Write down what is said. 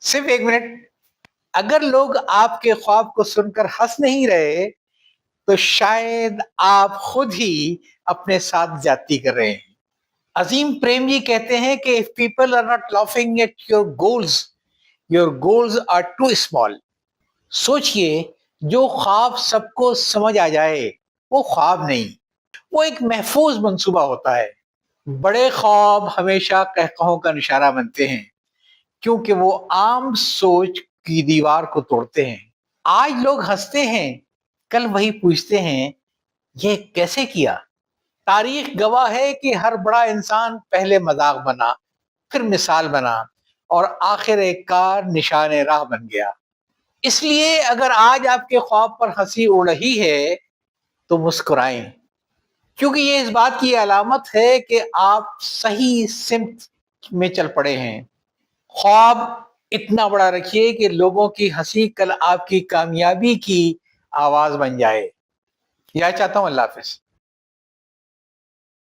सिर्फ 1 मिनट, अगर लोग आपके ख्वाब को सुनकर हंस नहीं रहे तो शायद आप खुद ही अपने साथ ज्यादती कर रहे हैं। अजीम प्रेम जी कहते हैं कि if people are not laughing at your goals are too small. सोचिए, जो ख्वाब सबको समझ आ जाए वो ख्वाब नहीं, वो एक महफूज मंसूबा होता है। बड़े ख्वाब हमेशा कहकहों का निशाना बनते हैं, क्योंकि वो आम सोच की दीवार को तोड़ते हैं। आज लोग हंसते हैं, कल वही पूछते हैं, ये कैसे किया? तारीख गवाह है कि हर बड़ा इंसान पहले मजाक बना, फिर मिसाल बना और आखिर एक कार निशाने राह बन गया। इसलिए अगर आज आपके ख्वाब पर हंसी उड़ रही है तो मुस्कुराएं, क्योंकि ये इस बात की अलामत है कि आप सही सिमत में चल पड़े हैं। ख्वाब इतना बड़ा रखिए कि लोगों की हंसी कल आपकी कामयाबी की आवाज बन जाए। यह चाहता हूं। अल्लाह हाफिज।